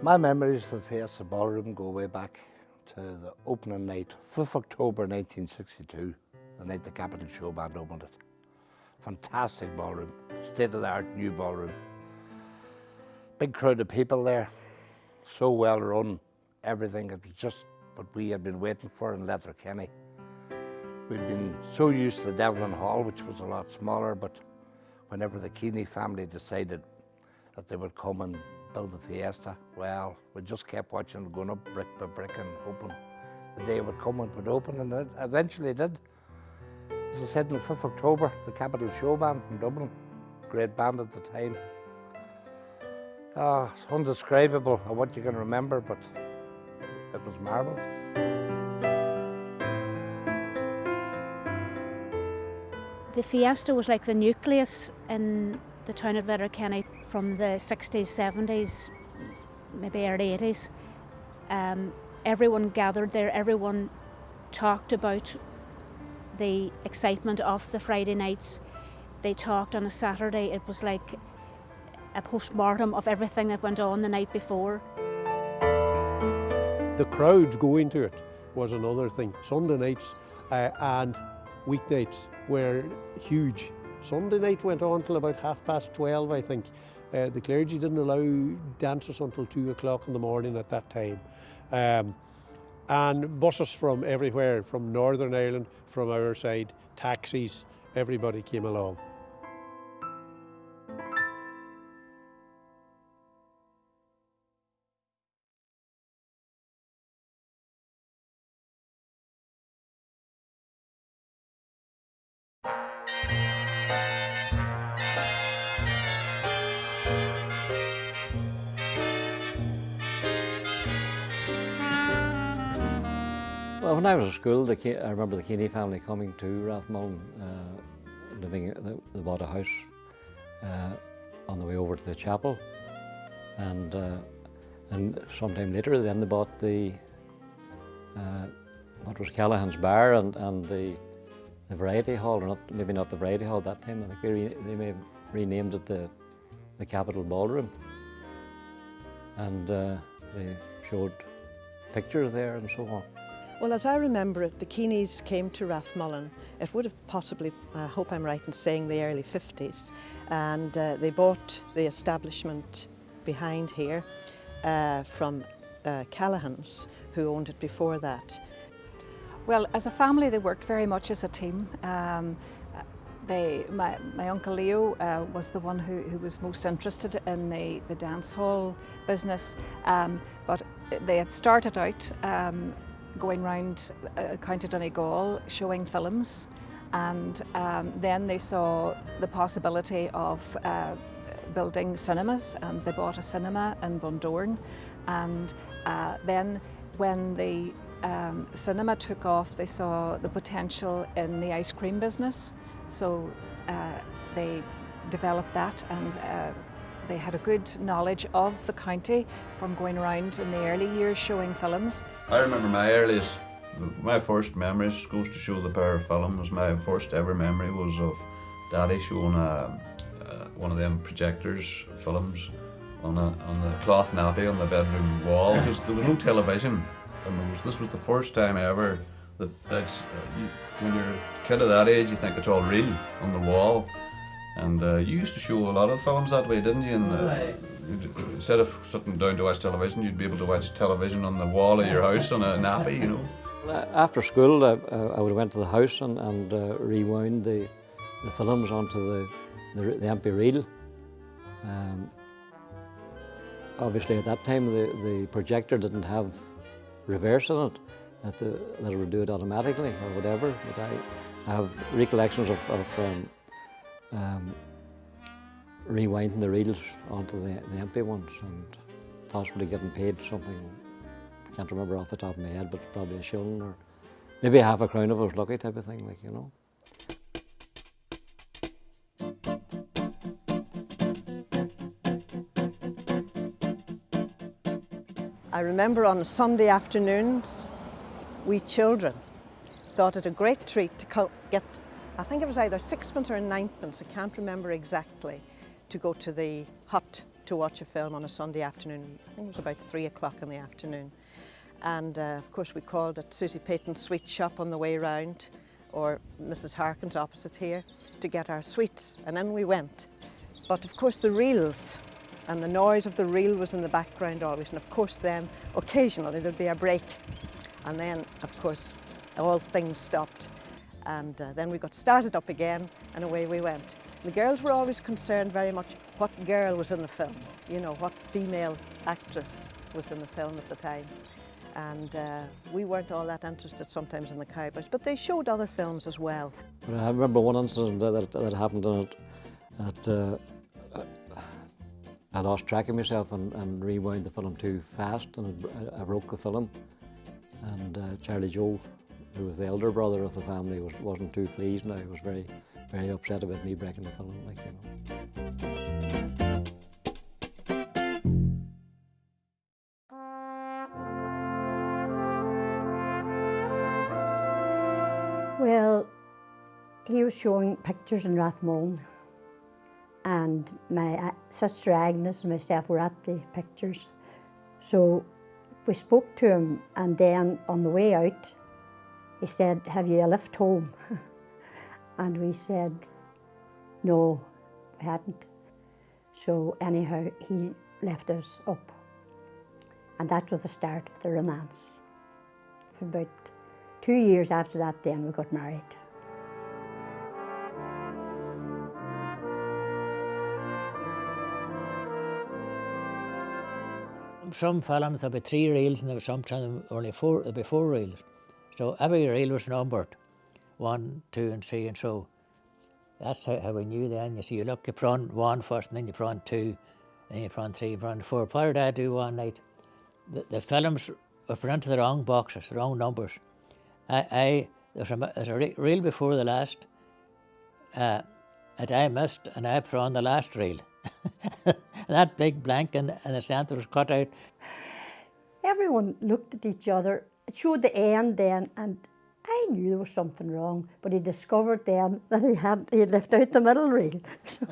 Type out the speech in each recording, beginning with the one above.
My memories of the Fiesta Ballroom go way back to the opening night, 5th October 1962, the night the Capitol Show Band opened it. Fantastic ballroom, state-of-the-art new ballroom. Big crowd of people there, so well run, everything. It was just what we had been waiting for in Letterkenny. We'd been so used to the Devlin Hall, which was a lot smaller, but whenever the Keeney family decided that they would come and build the Fiesta, well, we just kept watching it going up brick by brick and hoping the day would come and it would open, and it eventually did. As I said, on the 5th of October, the Capitol Show Band in Dublin, great band at the time. It's undescribable what you can remember, but it was marvellous. The Fiesta was like the nucleus in the town of Letterkenny from the 60s, 70s, maybe early 80s. Everyone gathered there, everyone talked about the excitement of the Friday nights. They talked on a Saturday. It was like a post-mortem of everything that went on the night before. The crowds going to it was another thing. Sunday nights and weeknights were huge. Sunday night went on till about 12:30, I think. The clergy didn't allow dances until 2 o'clock in the morning at that time. And buses from everywhere, from Northern Ireland, from our side, taxis, everybody came along. Well, when I was at school, I remember the Keeney family coming to Rathmullen, living. They bought a house on the way over to the chapel, and sometime later, then they bought the what was Callahan's Bar and the Variety Hall, or not, maybe not the Variety Hall at that time. I think they may have renamed it the Capitol Ballroom, and they showed pictures there and so on. Well, as I remember it, the Keeneys came to Rathmullen. It would have possibly, I hope I'm right in saying, the early 50s. And they bought the establishment behind here from Callahan's, who owned it before that. Well, as a family, they worked very much as a team. My Uncle Leo was the one who was most interested in the dance hall business, but they had started out going round County Donegal showing films, and then they saw the possibility of building cinemas, and they bought a cinema in Bundoran, and then when the cinema took off, they saw the potential in the ice cream business, so they developed that, and they had a good knowledge of the county from going around in the early years showing films. I remember my first memories, goes to show the pair of films. My first ever memory was of Daddy showing one of them projectors films on the cloth nappy on the bedroom wall, because there was no television, and this was the first time ever that when you're a kid of that age, you think it's all real on the wall. And you used to show a lot of films that way, didn't you? And instead of sitting down to watch television, you'd be able to watch television on the wall of your house on a nappy, you know. After school, I would have went to the house and rewound the films onto the MP reel. Obviously, at that time, the projector didn't have reverse in it, that it would do it automatically or whatever. But I have recollections of rewinding the reels onto the empty ones and possibly getting paid something, I can't remember off the top of my head, but probably a shilling or maybe half a crown if I was lucky, type of thing, like, you know. I remember on Sunday afternoons, we children thought it a great treat to get, I think it was either sixpence or ninepence, I can't remember exactly, to go to the hut to watch a film on a Sunday afternoon. I think it was about 3 o'clock in the afternoon. And of course we called at Susie Peyton's sweet shop on the way round, or Mrs. Harkin's opposite here, to get our sweets, and then we went. But of course the reels and the noise of the reel was in the background always, and of course then occasionally there'd be a break, and then of course all things stopped, and then we got started up again and away we went. The girls were always concerned very much what girl was in the film, you know, what female actress was in the film at the time. And we weren't all that interested sometimes in the cowboys, but they showed other films as well. I remember one incident that happened in it, that I lost track of myself and rewound the film too fast, and I broke the film. And Charlie Joe, who was the elder brother of the family, wasn't too pleased, and I was very, very upset about me breaking the film, like, you know. Well, he was showing pictures in Rathmullen, and my sister Agnes and myself were at the pictures. So we spoke to him, and then on the way out, he said, "Have you a lift home?" And we said, no, we hadn't. So anyhow, he left us up. And that was the start of the romance. For about 2 years after that, then we got married. Some films there'll be 3 reels, and there were sometimes only 4. There'll be 4 reels. So every reel was numbered, 1, 2, and 3, and so that's how we knew then. You see, you look, you put on 1 first, and then you put on 2, then you put on 3, you put on 4. What did I do one night? The films were put into the wrong boxes, the wrong numbers. There's a reel before the last that I missed, and I put on the last reel. That big blank in the centre was cut out. Everyone looked at each other. It showed the end then, and I knew there was something wrong, but he discovered then that he had left out the middle reel. So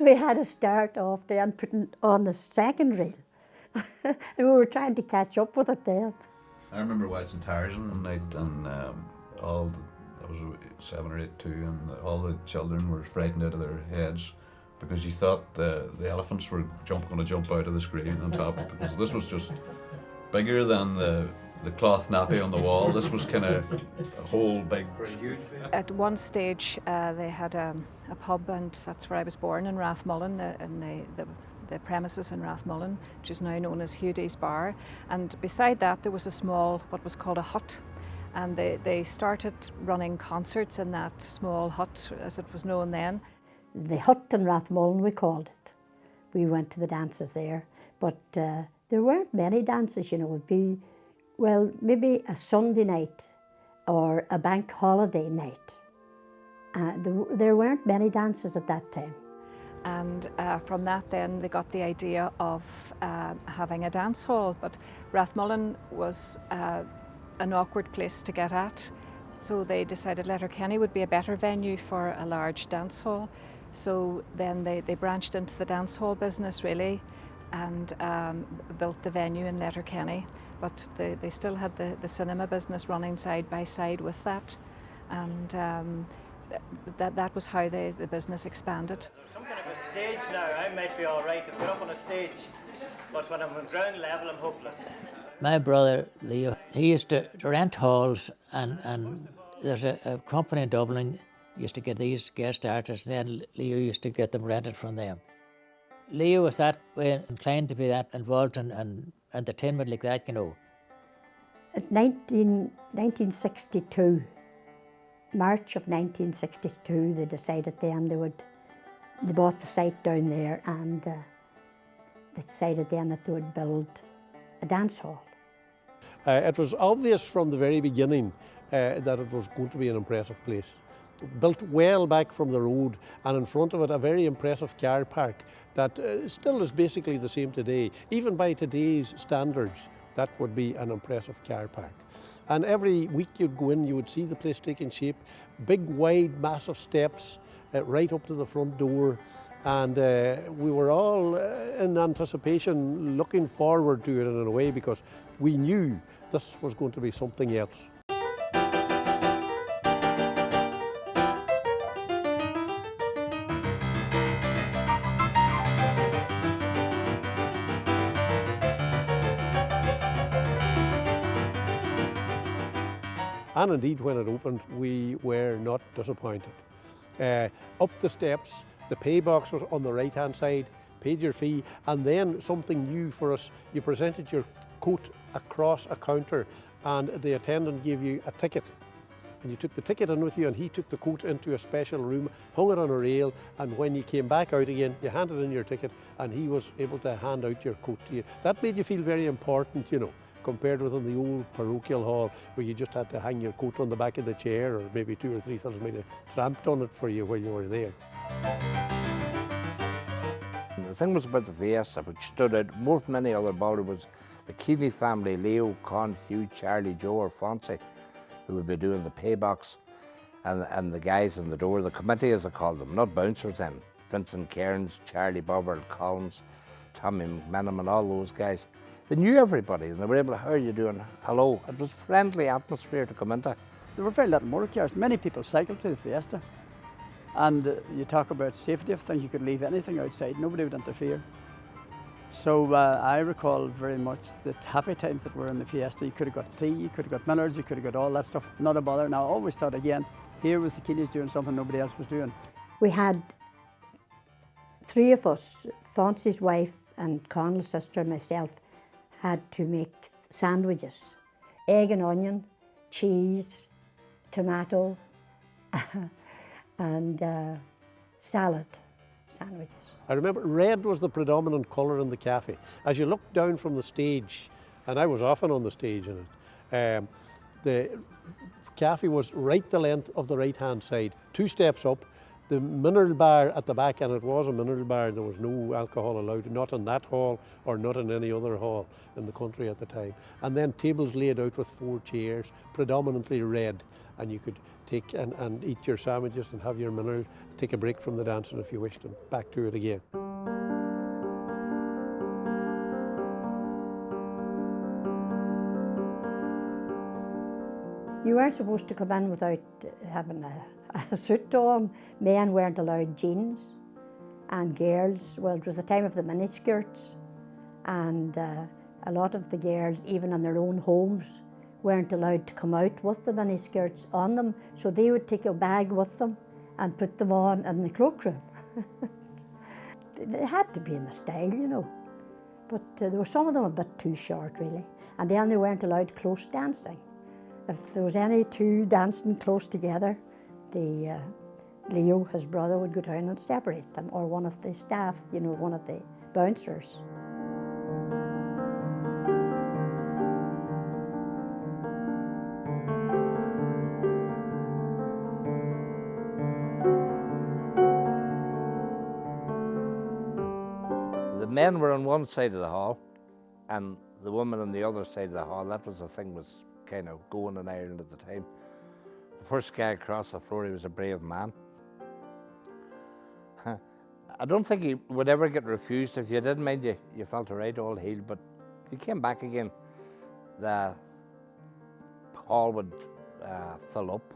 he had to start off then putting on the second reel. And we were trying to catch up with it then. I remember watching Tarzan one night, and I was 7 or 8 too, and all the children were frightened out of their heads because you thought the elephants were going to jump out of the screen on top, because this was just bigger than the cloth nappy on the wall. This was kind of a whole big, huge. At one stage, they had a pub, and that's where I was born, in Rathmullen, in the premises in Rathmullen, which is now known as Hughie's Bar. And beside that, there was a small, what was called a hut. And they started running concerts in that small hut, as it was known then. The hut in Rathmullen, we called it. We went to the dances there, but there weren't many dances, you know. It would be, well, maybe a Sunday night or a bank holiday night. There weren't many dances at that time. And from that then they got the idea of having a dance hall, but Rathmullen was an awkward place to get at, so they decided Letterkenny would be a better venue for a large dance hall. So then they branched into the dance hall business really, and built the venue in Letterkenny, but they still had the cinema business running side by side with that, and that was how the business expanded. There's some kind of a stage now. I might be all right to put up on a stage, but when I'm on ground level, I'm hopeless. My brother Leo, he used to rent halls, and there's a company in Dublin used to get these guest artists, and then Leo used to get them rented from them. Leo was that way inclined to be that involved in entertainment like that, you know. At 1962, March of 1962, they decided then they bought the site down there, and they decided then that they would build a dance hall. It was obvious from the very beginning that it was going to be an impressive place. Built well back from the road, and in front of it a very impressive car park that still is basically the same today. Even by today's standards, that would be an impressive car park. And every week you'd go in, you would see the place taking shape. Big, wide, massive steps right up to the front door. And we were all in anticipation, looking forward to it in a way, because we knew this was going to be something else. And indeed, when it opened, we were not disappointed. Up the steps, the pay box was on the right-hand side, paid your fee, and then something new for us, you presented your coat across a counter and the attendant gave you a ticket. And you took the ticket in with you, and he took the coat into a special room, hung it on a rail, and when you came back out again, you handed in your ticket and he was able to hand out your coat to you. That made you feel very important, you know, compared with in the old parochial hall where you just had to hang your coat on the back of the chair, or maybe 2 or 3 fellows might have tramped on it for you while you were there. The thing was about the Fiesta, which stood out more than any other ballroom, was the Keeney family, Leo, Con, Hugh, Charlie, Joe or Fonzie, who would be doing the pay box, and the guys in the door, the committee as they called them, not bouncers then. Vincent Cairns, Charlie Bobber, Collins, Tommy McMenamin, and all those guys. They knew everybody and they were able to, how are you doing? Hello. It was a friendly atmosphere to come into. There were very little motor cars. Many people cycled to the Fiesta. And you talk about safety of things, you could leave anything outside, nobody would interfere. So I recall very much the happy times that were in the Fiesta. You could have got tea, you could have got Millers, you could have got all that stuff, not a bother. Now I always thought again, here was the Keeneys doing something nobody else was doing. We had 3 of us, Fonzie's wife and Connell's sister and myself, had to make sandwiches. Egg and onion, cheese, tomato, and salad sandwiches. I remember red was the predominant colour in the cafe. As you looked down from the stage, and I was often on the stage in it, the cafe was right the length of the right-hand side, 2 steps up, the mineral bar at the back, and it was a mineral bar. There was no alcohol allowed, not in that hall or not in any other hall in the country at the time. And then tables laid out with 4 chairs, predominantly red, and you could take and eat your sandwiches and have your mineral, take a break from the dancing if you wished, and back to it again. You weren't supposed to come in without having a suit on. Men weren't allowed jeans, and girls, well, it was the time of the miniskirts, and a lot of the girls, even in their own homes, weren't allowed to come out with the miniskirts on them, so they would take a bag with them and put them on in the cloakroom. They had to be in the style, you know, but there were some of them a bit too short, really, and then they weren't allowed close dancing. If there was any 2 dancing close together, Leo, his brother, would go down and separate them, or one of the staff, you know, one of the bouncers. The men were on one side of the hall and the women on the other side of the hall. That was the thing was kind of going in Ireland at the time. The first guy across the floor, he was a brave man. I don't think he would ever get refused. If you didn't mind, you felt right, all healed, but he came back again. The hall would fill up,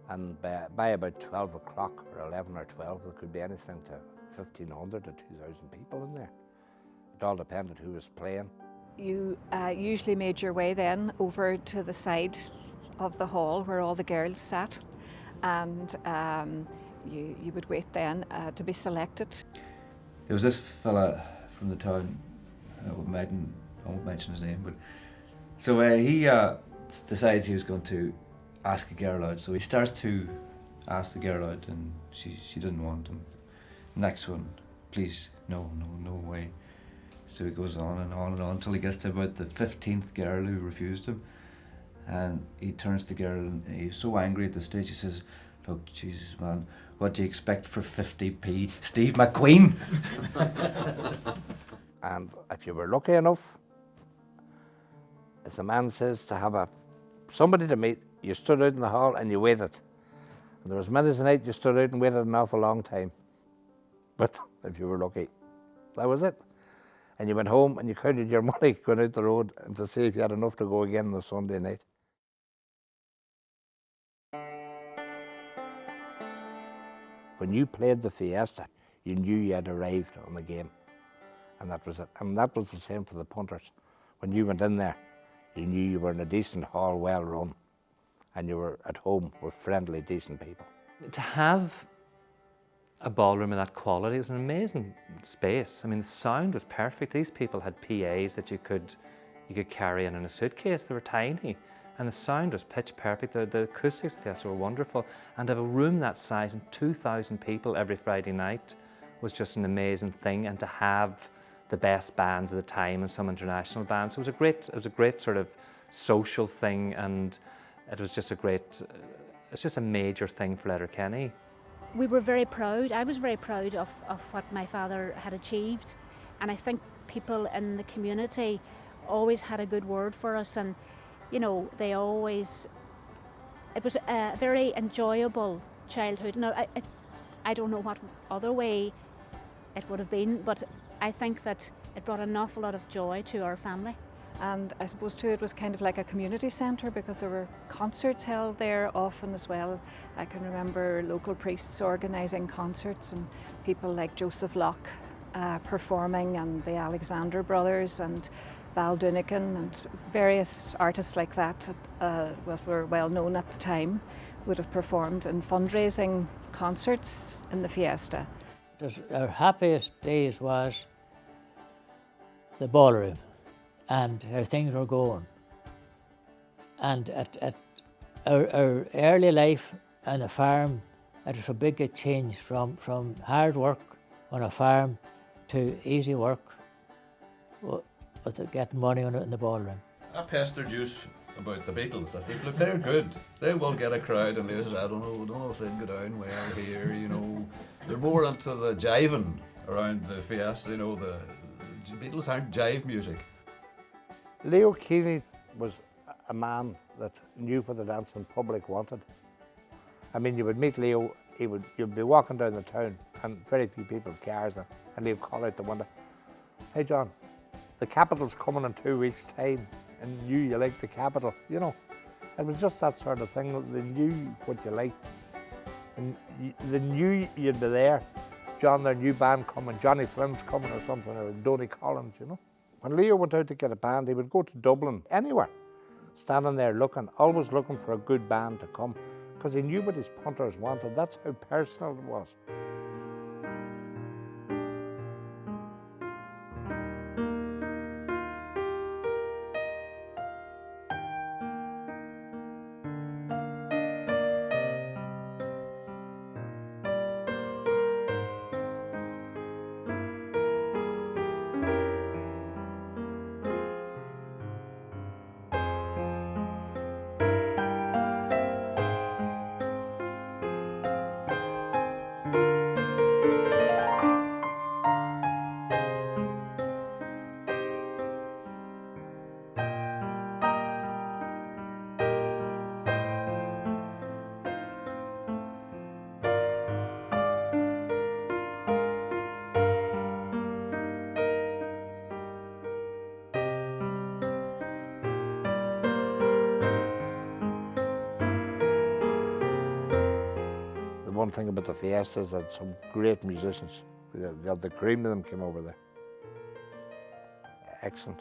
and by about 12 o'clock or 11 or 12, there could be anything to 1,500 to 2,000 people in there. It all depended who was playing. You usually made your way then over to the side of the hall where all the girls sat, and you would wait then to be selected. There was this fella from the town, I won't mention his name, but so he decides he was going to ask a girl out. So he starts to ask the girl out, and she doesn't want him. Next one, please, no way. So he goes on and on and on until he gets to about the 15th girl who refused him. And he turns to the girl and he's so angry at the stage, he says, "Look, Jesus man, what do you expect for 50p? Steve McQueen!" And if you were lucky enough, as the man says, to have somebody to meet, you stood out in the hall and you waited. And there was many a night you stood out and waited an awful long time. but if you were lucky, that was it. And you went home and you counted your money going out the road and to see if you had enough to go again on the Sunday night. When you played the Fiesta, you knew you had arrived on the game, and that was it. And that was the same for the punters. When you went in there, you knew you were in a decent hall, well run, and you were at home with friendly, decent people. To have a ballroom of that quality was an amazing space. I mean, the sound was perfect. These people had PAs that you could carry in a suitcase. They were tiny, and the sound was pitch perfect. The acoustics of the Fiesta were wonderful, and to have a room that size and 2,000 people every Friday night was just an amazing thing. And to have the best bands of the time and some international bands, so it was a great sort of social thing, and it was just it's just a major thing for Letterkenny. We were very proud. I was very proud of what my father had achieved, and I think people in the community always had a good word for us, and you know, it was a very enjoyable childhood. Now, I don't know what other way it would have been, but I think that it brought an awful lot of joy to our family. And I suppose too it was kind of like a community centre because there were concerts held there often as well. I can remember local priests organising concerts and people like Joseph Locke performing, and the Alexander Brothers and Val Doonican and various artists like that that were well known at the time would have performed in fundraising concerts in the Fiesta. Our happiest days was the ballroom and how things were going. And at our early life on a farm, it was a big change from hard work on a farm to easy work with getting money on it in the ballroom. I pestered you about the Beatles. I said, look, they're good. They will get a crowd, and they said, I don't know if they'd go down well here, you know. They're more into the jiving around the Fiesta, you know, the Beatles aren't jive music. Leo Keeney was a man that knew what the dancing public wanted. I mean, you would meet Leo, you'd be walking down the town, and very few people have cars, and he'd call out the window, hey John, the capital's coming in 2 weeks' time, and you like the capital, you know. It was just that sort of thing. They knew what you liked, and they knew you'd be there. John, their new band coming, Johnny Flynn's coming or something, or Donny Collins, you know. When Leo went out to get a band, he would go to Dublin, anywhere, standing there looking, always looking for a good band to come, because he knew what his punters wanted. That's how personal it was. The one thing about the Fiesta is that some great musicians, the cream of them came over there. Excellent.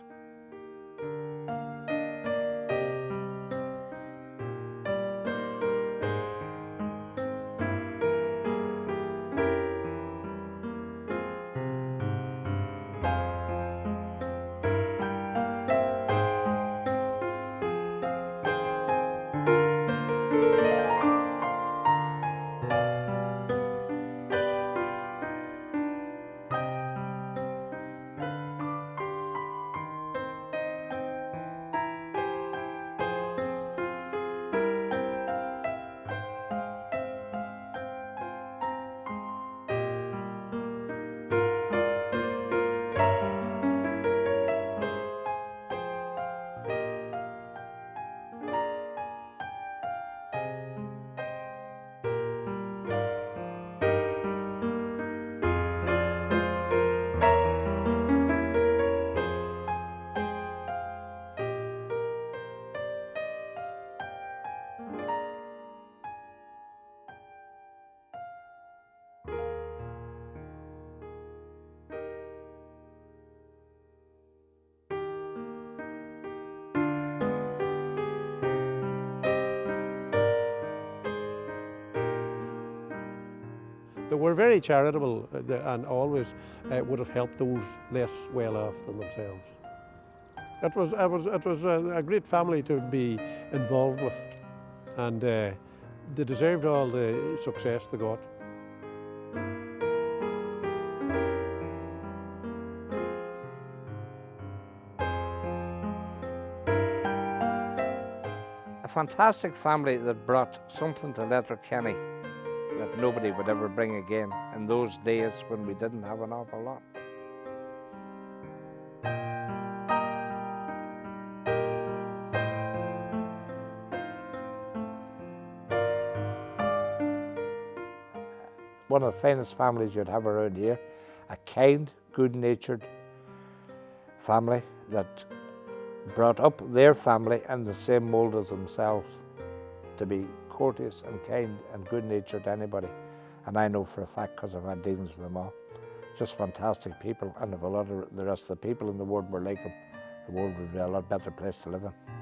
They were very charitable and always would have helped those less well off than themselves. It was a great family to be involved with, and they deserved all the success they got. A fantastic family that brought something to Letterkenny that nobody would ever bring again in those days when we didn't have an awful lot. One of the finest families you'd have around here, a kind, good-natured family that brought up their family in the same mould as themselves, to be courteous and kind and good-natured to anybody. And I know for a fact, because I've had dealings with them all, just fantastic people. And if a lot of the rest of the people in the ward were like them, the world would be a lot better place to live in.